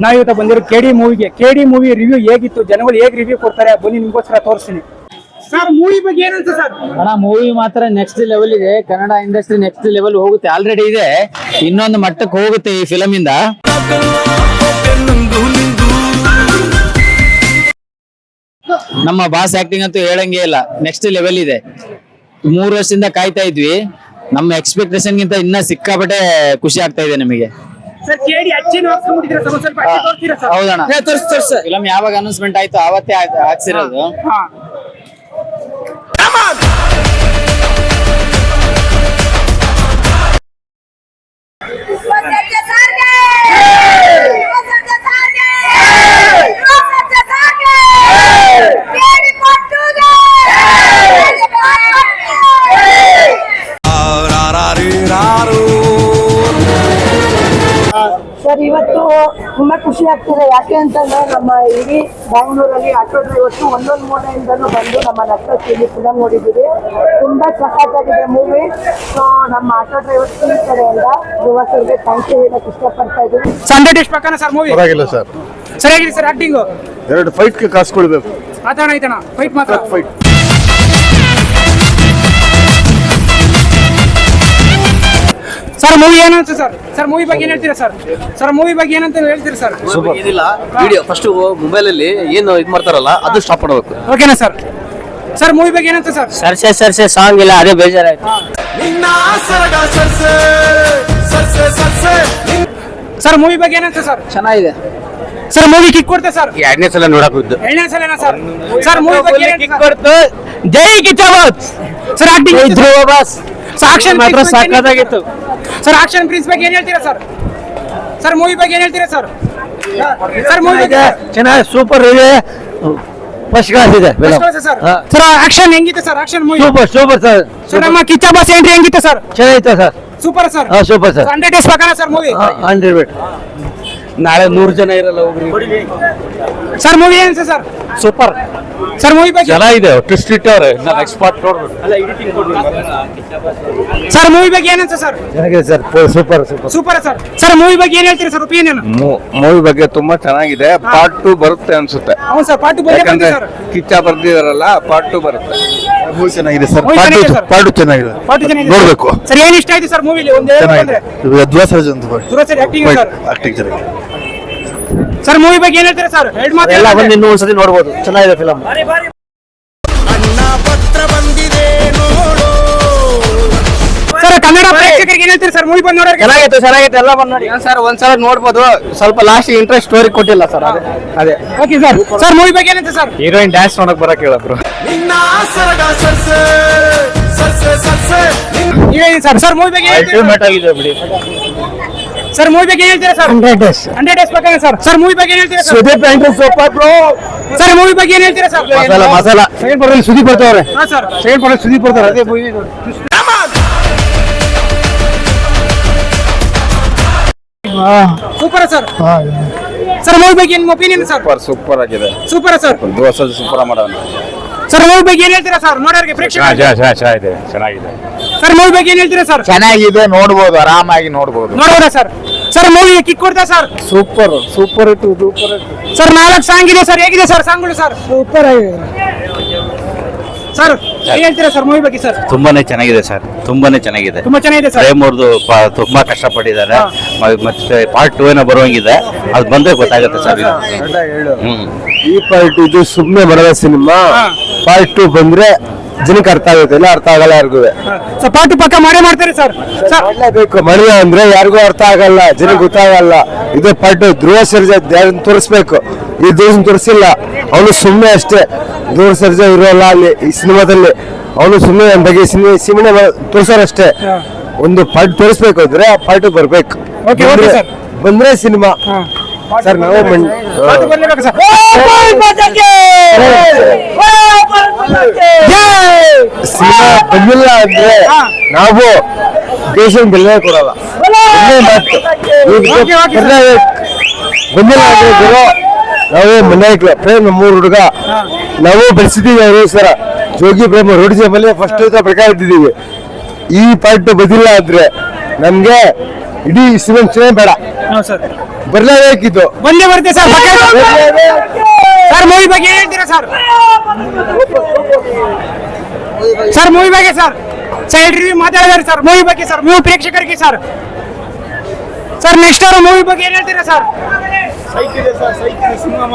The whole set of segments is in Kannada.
ನಾವಿವತ್ತು ಬಂದಿರೋ ಕೆಡಿ ಮೂವಿ ರಿವ್ಯೂ ಹೇಗಿತ್ತು, ಜನಗಳು ಹೇಗೆ ರಿವ್ಯೂ ಕೊಡ್ತಾರೆ ಬನ್ನಿ ನಿಮ್ಗೋಸ್ಕರ ತೋರಿಸ್ತೀನಿ. ಸರ್ ಮೂವಿ ಬಗ್ಗೆ ಏನಂತ ಸರ್? ಅಣ್ಣ ಮೂವಿ ಮಾತ್ರ ನೆಕ್ಸ್ಟ್ ಲೆವೆಲ್ ಇದೆ. ಕನ್ನಡ ಇಂಡಸ್ಟ್ರಿ ನೆಕ್ಸ್ಟ್ ಲೆವೆಲ್ ಹೋಗುತ್ತೆ, ಆಲ್ರೆಡಿ ಇದೆ, ಇನ್ನೊಂದು ಮಟ್ಟಕ್ಕೆ ಹೋಗುತ್ತೆ ಈ ಫಿಲಮ್ ಇಂದ. ನಮ್ಮ ಬಾಸ್ ಆಕ್ಟಿಂಗ್ ಅಂತೂ ಹೇಳಂಗೆ ಇಲ್ಲ, ನೆಕ್ಸ್ಟ್ ಲೆವೆಲ್ ಇದೆ. 3 ವರ್ಷದಿಂದ ಕಾಯ್ತಾ ಇದ್ವಿ, ನಮ್ಮ ಎಕ್ಸ್ಪೆಕ್ಟೇಷನ್ ಗಿಂತ ಇನ್ನ ಸಿಕ್ಕಾಪಟ್ಟೆ ಖುಷಿ ಆಗ್ತಾ ಇದೆ ನಮಗೆ. ಹೌದಣ್ಣ, ಫಿಲಮ್ ಯಾವಾಗ ಅನೌನ್ಸ್ಮೆಂಟ್ ಆಯ್ತು ಅವತ್ತೇ ಹಾಕ್ಸಿರೋದು. ಸರ್ ಇವತ್ತು ತುಂಬಾ ಖುಷಿ ಆಗ್ತಿದೆ. ಯಾಕೆ ಅಂತಂದ್ರೆ ನಮ್ಮ ಇಡೀ ಬ್ಯಾಂಗ್ಳೂರಲ್ಲಿ ಆಟೋ ಡ್ರೈವರ್ಸ್ ಒಂದೊಂದು ಮೂಲೆಯಿಂದಲೂ ಬಂದು ನಮ್ಮ ನಕ್ಷತ್ರದಲ್ಲಿ ಫಿಲಮ್ ನೋಡಿದ್ದೀವಿ. ತುಂಬಾ ಸಖತ್ತಾಗಿದೆ ಮೂವಿ. ಸೊ ನಮ್ಮ ಆಟೋ ಡ್ರೈವರ್ಸ್ ಈ ಕಡೆಯಿಂದ ಯುವಕರಿಗೆ ಥ್ಯಾಂಕ್ ಯು ಹೇಳಕ್ ಇಷ್ಟಪಡ್ತಾ ಇದ್ದೀವಿ. ಸಂಡೇ ಪ್ರಕಾರ ಸರ್ ಮೂವಿ ಪರವಾಗಿಲ್ಲ ಸರ್, ಸರಿಯಾಗಿದೆ ಸರ್. ಆಕ್ಟಿಂಗ್ 2 ಫೈಟ್ಗೆ ಕಾಸು ಕೊಡ್ಬೇಕು. ಆಯ್ತಣ್ಣ ಫೈಟ್ ಮಾತ್ರ ಫೈಟ್. ಸರ್ ಮೂವಿ ಏನಂತ ಸರ್? ಸರ್ ಮೂವಿ ಬಗ್ಗೆ ಏನ್ ಹೇಳ್ತೀರಾ ಸರ್? ಸರ್ ಮೂವಿ ಬಗ್ಗೆ ಏನಂತ ಹೇಳ್ತೀರಾ ಸರ್? ಏನಿಲ್ಲ, ವಿಡಿಯೋ ಫಸ್ಟ್ ಮೊಬೈಲ್ ಅಲ್ಲಿ ಏನು ಇದು ಮಾಡ್ತಾರಲ್ಲ ಅದು ಸ್ಟಾಪ್ ಮಾಡಬೇಕು. ಓಕೆನಾ ಸರ್? ಸರ್ ಮೂವಿ ಬಗ್ಗೆ ಏನಂತ ಸರ್? ಸರ್ಸೆ ಸಾಂಗ್ ಇಲ್ಲ, ಅದೇ ಬೇಜಾರಾಯ್ತು. ಸರ್ ಮೂವಿ ಬಗ್ಗೆ ಏನಂತ ಸರ್? ಚೆನ್ನಾಗಿದೆ ಸರ್ ಮೂವಿ ಕಿಕ್ ಕೊಡ್ತೆ ಸರ್? 2ನೇ ಸಲ ನೋಡಕ್ ಹೋಗಿದ್ದು. 2ನೇ ಸಲನಾ ಸರ್? ಸರ್ ಮೂವಿ ಬಗ್ಗೆ ಕಿಕ್ ಕೊಡ್ತು. ಜೈ ಕಿಚ್ಚಬಾಸ್ ಸರ್. ಆಕ್ಟಿಂಗ್ ಧ್ರುವ ಬಾಸ್ ಆಕ್ಷನ್ ಮಾತ್ರ ಸಖತ್ತಾಗಿತ್ತು ಸರ್. ಆಕ್ಷನ್ ಪ್ರಿನ್ಸ್ ಬಗ್ಗೆ ಏನ್ ಹೇಳ್ತೀರಾ ಸರ್? ಸರ್ ಮೂವಿ ಬಗ್ಗೆ ಏನ್ ಹೇಳ್ತೀರಾ ಸರ್? ಸರ್ ಮೂವಿ ಬಗ್ಗೆ ಚೆನ್ನಾಗಿ ಸೂಪರ್ ಇದೆ, ಫಸ್ಟ್ ಕ್ಲಾಸ್ ಇದೆ ಸರ್. ಸರ್ ಆಕ್ಷನ್ ಹೆಂಗಿತ್ತು sir? Action movie super sir. Sir ನಮ್ಮ ಕಿಚ್ಚಬಾಸ್ ಎಂಟ್ರಿ ಹೆಂಗಿತ್ತು ಸರ್? ಚೆನ್ನಾಗಿತ್ತು sir. Super sir. Super sir. 100 days ಪ್ರಕಾರ ಸರ್ ಮೂವಿ 100 ನಾಳೆ 100 ಜನ ಇರಲ್ಲ ಹೋಗ್ರಿ. ಸರ್ ಮೂವಿ ಏನ್ ಸರ್? ಸೂಪರ್ ಸರ್ ಮೂವಿ ಬಗ್ಗೆ ಚೆನ್ನಾಗಿದೆ, ಟ್ವಿಸ್ಟ್ ಇಟ್ಟವ್ರೆ, ನಾನು ಎಕ್ಸ್ಪರ್ಟ್ ನೋಡ್ಬೇಕು. ಸರ್ ಮೂವಿ ಬಗ್ಗೆ ಏನಂತ ಸರ್? ಚೆನ್ನಾಗಿದೆ sir, super super sir. Sir movie ಬಗ್ಗೆ ಏನ್ ಹೇಳ್ತೀರಾ ಸರ್? ಒಪಿನಿಯನ್ ಮೂವಿ ಬಗ್ಗೆ ತುಂಬಾ ಚೆನ್ನಾಗಿದೆ. ಪಾರ್ಟ್ 2 ಬರುತ್ತೆ ಅನ್ಸುತ್ತೆ. ಹೌದು ಸರ್, ಪಾರ್ಟ್ 2 ಬಂದೇ ಯಾಕಂದ್ರೆ ಸರ್. ಕಿಚ್ಚ ಬರ್ದಿದಾರಲ್ಲ, ಪಾರ್ಟ್ 2 ಬರುತ್ತೆ. ಮೂವಿ ಚೆನ್ನಾಗಿದೆ ಸರ್, ಮೂವಿ ಚೆನ್ನಾಗಿದೆ ಸರ್. ಪಾರ್ಟ್ 2 ಚೆನ್ನಾಗಿದೆ, ಪಾರ್ಟ್ 2 ಚೆನ್ನಾಗಿದೆ ನೋಡ್ಬೇಕು. ಸರ್ ಏನ್ ಇಷ್ಟ ಆಯ್ತು ಸರ್ ಮೂವಿಲಿ? ಒಂದು ಚೆನ್ನಾಗಿದೆ. ಧ್ರುವ ಸರ್ಜನ್ ಆಕ್ಟಿಂಗ್ ಸರ್, ಆಕ್ಟಿಂಗ್ ಚೆನ್ನಾಗಿದೆ ಸರ್. ಮೂವಿ ಬಗ್ಗೆ ಏನ್ ಹೇಳ್ತೀರಾ ಸರ್? ಎರಡು ಮಾತು ಎಲ್ಲ ಬಂದು ಇನ್ನೂ ಒಂದ್ಸತಿ ನೋಡ್ಬೋದು, ಚೆನ್ನಾಗಿದೆ ಫಿಲಮ್. ಸರ್ ಕನ್ನಡ ಪ್ರೇಕ್ಷಕರಿಗೆ ಏನ್ ಹೇಳ್ತೀರಾ ಸರ್ ಮೂವಿ ಬಂದು ನೋಡೋರಿಗೆ? ಚೆನ್ನಾಗಿತ್ತು, ಎಲ್ಲ ಬಂದು ನೋಡಿ ಸರ್. ಒಂದ್ಸಲ ನೋಡ್ಬೋದು, ಸ್ವಲ್ಪ ಲಾಸ್ಟ್ ಇಂಟ್ರೆಸ್ಟ್ ಸ್ಟೋರಿ ಕೊಟ್ಟಿಲ್ಲ ಸರ್, ಅದೇ. Okay sir. ಸರ್ ಮೂವಿ ಬಗ್ಗೆ ಏನಂತ ಸರ್? ಹೀರೋಯಿನ್ ಡ್ಯಾನ್ಸ್ ನೋಡಕ್ ಬರಕ್ ಹೇಳಬ್ರು. ಸರ್ ಮೂವಿ ಬಗ್ಗೆ ಆಗಿದೆ ಬಿಡಿ. ಸರ್ ಮೂವಿ ಬಗ್ಗೆ ಏನ್ ಹೇಳ್ತೀರಾ ಸರ್? 100 ಡೇಸ್ ಪ್ರಕಾರ ಸರ್. ಸರ್ ಮೂವಿ ಬಗ್ಗೆ ಏನ್ ಹೇಳ್ತೀರಾ sir? Super bro. Sir movie ಬಗ್ಗೆ ಏನ್ ಹೇಳ್ತೀರಾ sir? Masala second percent Sudeep ಬರ್ತಾವ್ರೆ. ಹಾ ಸರ್, ಸೆಕೆಂಡ್ ಪರ್ಸೆಂಟ್ ಸುದೀಪ್ ಬರ್ತಾರೆ. ಅದೇ movie super sir. Sir movie ಬಗ್ಗೆ ಏನ್ ಒಪಿನಿಯನ್ ಸರ್? ಸೂಪರ್ ಆಗಿದೆ, ಸೂಪರ್ ಸರ್. ದೋಸೆ ಸೂಪರ್ ಮಾಡೋಣ. ಸರ್ ಮೂವಿ ಬಗ್ಗೆ ಏನ್ ಹೇಳ್ತೀರಾ ಸರ್? ನೋಡೋರಿಗೆ ಪ್ರೇಕ್ಷಕರಿಗೆ ಚೆನ್ನಾಗಿದೆ. ಸರ್ ಮೂವಿ ಬಗ್ಗೆ ಏನ್ ಹೇಳ್ತೀರಾ ಸರ್? ಚೆನ್ನಾಗಿದೆ, ನೋಡ್ಬೋದು, ಆರಾಮಾಗಿ ನೋಡ್ಬೋದು. ನೋಡೋಣ ಸರ್. ಸರ್ ಮೂವಿ ಕಿಕ್ ಕೊಡ್ತಾ ಸರ್? ಸೂಪರ್ ಇತ್ತು. ಸರ್ 4 ಸಾಂಗ್ ಇದೆ ಸರ್, ಹೇಗಿದೆ ಸರ್ ಸಾಂಗ್ಗಳು ಸರ್? ಸೂಪರ್ ಆಗಿದೆ ಸರ್. ಏನ್ ಹೇಳ್ತೀರಾ ಸರ್ ಮೂವಿ ಬಗ್ಗೆ ಸರ್? ತುಂಬಾನೇ ಚೆನ್ನಾಗಿದೆ ಸರ್, ತುಂಬಾನೇ ಚೆನ್ನಾಗಿದೆ. ತುಂಬಾ ಚೆನ್ನಾಗಿದೆ ಸರ್. ಪ್ರೇಮ್ ಅವ್ರದ್ದು ತುಂಬಾ ಕಷ್ಟಪಟ್ಟಿದ್ದಾರೆ. ಮತ್ತೆ ಪಾರ್ಟ್ 2 ಏನೋ ಬರುವಂಗಿದೆ, ಅದು ಬಂದ್ರೆ ಗೊತ್ತಾಗುತ್ತೆ ಸರ್. ಈ ಪಾರ್ಟ್ ಇದು ಸುಮ್ಮನೆ ಬರೋದ ಸಿನಿಮಾ. ಪಾರ್ಟ್ 2 ಬಂದ್ರೆ ಜನಕ್ಕೆ ಅರ್ಥ ಆಗುತ್ತೆ, ಇಲ್ಲ ಅರ್ಥ ಆಗಲ್ಲ ಯಾರಿಗೂ. ಸರ್ ಪಾರ್ಟ್ 2 ಪಕ್ಕ ಮಾಡೇ ಮಾಡ್ತಾರೆ ಸರ್. ಮಾಡಲೇಬೇಕು, ಮಾಡಿಲ್ಲ ಅಂದ್ರೆ ಯಾರಿಗೂ ಅರ್ಥ ಆಗಲ್ಲ, ಜನಕ್ಕೆ ಗೊತ್ತಾಗಲ್ಲ. ಇದು ಪಾರ್ಟ್ ಧ್ರುವ ಸರ್ಜಾ ತೋರಿಸ್ಬೇಕು, ಈ ದೋಷ ತೋರಿಸಿಲ್ಲ. ಅವನು ಸುಮ್ಮನೆ ಅಷ್ಟೇ, ಧ್ರುವ ಸರ್ಜಾ ಇರೋಲ್ಲ ಅಲ್ಲಿ ಈ ಸಿನಿಮಾದಲ್ಲಿ. ಅವನು ಸುಮ್ಮನೆ ಬಗ್ಗೆ ಸಿನಿಮಾ ತೋರಿಸೋರಷ್ಟೇ. ಒಂದು ಪಾರ್ಟ್ ತೋರಿಸ್ಬೇಕು ಅಂದ್ರೆ ಆ ಪಾರ್ಟ್ ಬರ್ಬೇಕು. ಬಂದ್ರೆ ಸಿನಿಮಾ ಸರ್. ನಾವು ಸಿನಿಮಾ ಬಂದಿಲ್ಲ ಅಂದ್ರೆ ನಾವು ದೇಶ ಬೆಲೆ ಕೊಡಲ್ಲ. ಬಂದಿಲ್ಲ ಅಂದ್ರೆ ಗುರು, ನಾವು ಮನೆ ಪ್ರೇಮ್ 3 ಹುಡುಗ ನಾವು ಬೆಳೆಸಿದೀವಿ. ಅವರು ಸರ ಜೋಗಿ ಪ್ರೇಮ ರೋಡ್ ಜೇಬಲ್ಲಿ ಫಸ್ಟ್ ಪ್ರಕಾರ ಇದ್ದಿದ್ದೀವಿ. ಈ ಪಾರ್ಟ್ ಬಂದಿಲ್ಲ ಅಂದ್ರೆ ನಮ್ಗೆ ಇಡೀ ಸಿನಿಮಾ ಬೇಡ. ಬರ್ಲೇಬೇಕಿತ್ತು. ಬಂದೇ ಬರುತ್ತೆ ಸರ್. ಸರ್ ಮೂವಿ ಬಗ್ಗೆ ಏನ್ ಹೇಳ್ತೀರಾ ಸರ್? ಸರ್ ಮೂವಿ ಬಗ್ಗೆ ಸರ್ ಸೈಡ್ ರಿವ್ಯೂ ಮಾತಾಡಿದಾರೆ ಸರ್ ಮೂವಿ ಬಗ್ಗೆ ಸರ್, ಮೂವಿ ಪ್ರೇಕ್ಷಕರಿಗೆ ಸರ್. ಸರ್ ನೆಕ್ಸ್ಟ್ ಅವರು ಮೂವಿ ಬಗ್ಗೆ ಏನ್ ಹೇಳ್ತೀರಾ ಸರ್?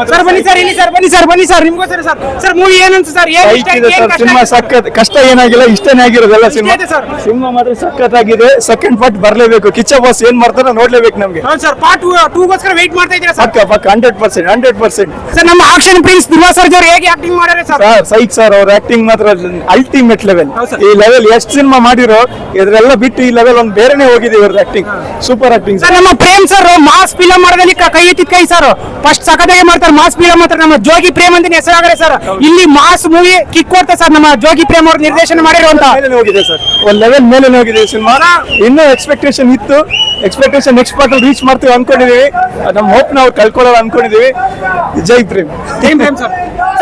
ಸರ್ ಬನ್ನಿ ಸರ್, ಇಲ್ಲಿ ಸರ್, ಬನ್ನಿ ಸರ್ ನಿಮ್ಗೋಸ್ಕರ ಸರ್. ಸರ್ ಮೂವಿ ಏನಂತ ಸರ್? ಏನ್ ಇಷ್ಟ ಆಯ್ತು? ಏನ್ ಕಷ್ಟ ಸಿನಿಮಾ ಆಯ್ತು? ಸಖತ್ ಕಷ್ಟ ಏನಾಗಿಲ್ಲ, ಇಷ್ಟನೇ ಆಗಿರೋದಲ್ಲ ಸಿನಿಮಾ. ಇಷ್ಟ ಆಯ್ತು ಸರ್. ಸಿನಿಮಾ ಮಾತ್ರ ಸಖತ್ ಆಗಿದೆ. ಸೆಕೆಂಡ್ ಪಾರ್ಟ್ ಬರ್ಲೇಬೇಕು. ಕಿಚ್ಚ ಬಾಸ್ ಏನ್ ಮಾಡ್ತಾರೋ ನೋಡ್ಲೇಬೇಕು ನಮ್ಗೆ. ಹೌದು ಸರ್, ಪಾರ್ಟ್ 2 ಗೋಸ್ಕರ ವೆಯ್ಟ್ ಮಾಡ್ತಾ ಇದ್ದೀರಾ ಸರ್? ಪಕ್ಕ 100%. ಸರ್ ನಮ್ಮ ಆಕ್ಷನ್ ಪ್ರಿನ್ಸ್ ಧ್ರುವ ಸರ್ಜಾ ಅವ್ರು ಹೇಗೆ ಆಕ್ಟಿಂಗ್ ಮಾಡ್ಯಾರೆ ಸರ್? ಸೈಕ್ ಸರ್ ಅವ್ರ ಆಕ್ಟಿಂಗ್ ಮಾತ್ರ ಅಲ್ಟಿಮೇಟ್ ಲೆವೆಲ್. ಹೌದು ಸರ್. ಈ ಲೆವೆಲ್ ಎಷ್ಟು ಸಿನಿಮಾ ಮಾಡಿರೋ ಇದ್ರೆಲ್ಲ ಬಿಟ್ಟು ಈ ಲೆವೆಲ್ ಒಂದು ಬೇರೆನೆ ಹೋಗಿದೆ ಇವ್ರದ್ದು ಆಕ್ಟಿಂಗ್. ಸೂಪರ್ ಆಕ್ಟಿಂಗ್ ಸರ್ ನಮ್ಮ ಪ್ರೇಮ್ ಸರ್ ಮಾಸ್ ಫಿಲಂ ಮಾಡೋದಲ್ಲಿ ಕೈ ಎತ್ತಿದ ಕೈ ಸರ್. ಫಸ್ಟ್ ಸಖತ್ತಾಗಿ ಮಾಡ್ತಾರೆ ಮಾಸ್ ಫಿಲಂ ಅಂತ. ನಮ್ಮ ಜೋಗಿ ಪ್ರೇಮ್ ಅಂತ ಹೆಸರಾಗರೆ ಸರ್. ಇಲ್ಲಿ ಮಾಸ್ ಮೂವಿ ಕಿಕ್ ಕೊಡ್ತಾರೆ ಸರ್. ನಮ್ಮ ಜೋಗಿ ಪ್ರೇಮ್ ಅವ್ರ ನಿರ್ದೇಶನ ಮಾಡಿರುವಂತ ಮೇಲೆ ಹೋಗಿದೆ ಸರ್, ಒಂದು ಲೆವೆಲ್ ಮೇಲೆ ಹೋಗಿದೆ ಸಿನಿಮಾ. ಇನ್ನೂ ಎಕ್ಸ್ಪೆಕ್ಟೇಷನ್ ಇತ್ತು. ಎಕ್ಸ್ಪೆಕ್ಟೇಷನ್ ನೆಕ್ಸ್ಟ್ ಪಾರ್ಟ್ ರೀಚ್ ಮಾಡ್ತೀವಿ ಅನ್ಕೊಂಡಿದೀವಿ. ನಮ್ಮ ಹೋಪ್ ನಾವು ಕಳ್ಕೊಳ್ಳೋಣ ಅನ್ಕೊಂಡಿದೀವಿ. ಜೈ ಪ್ರೇಮ್. ಪ್ರೇಮ್ ಸರ್.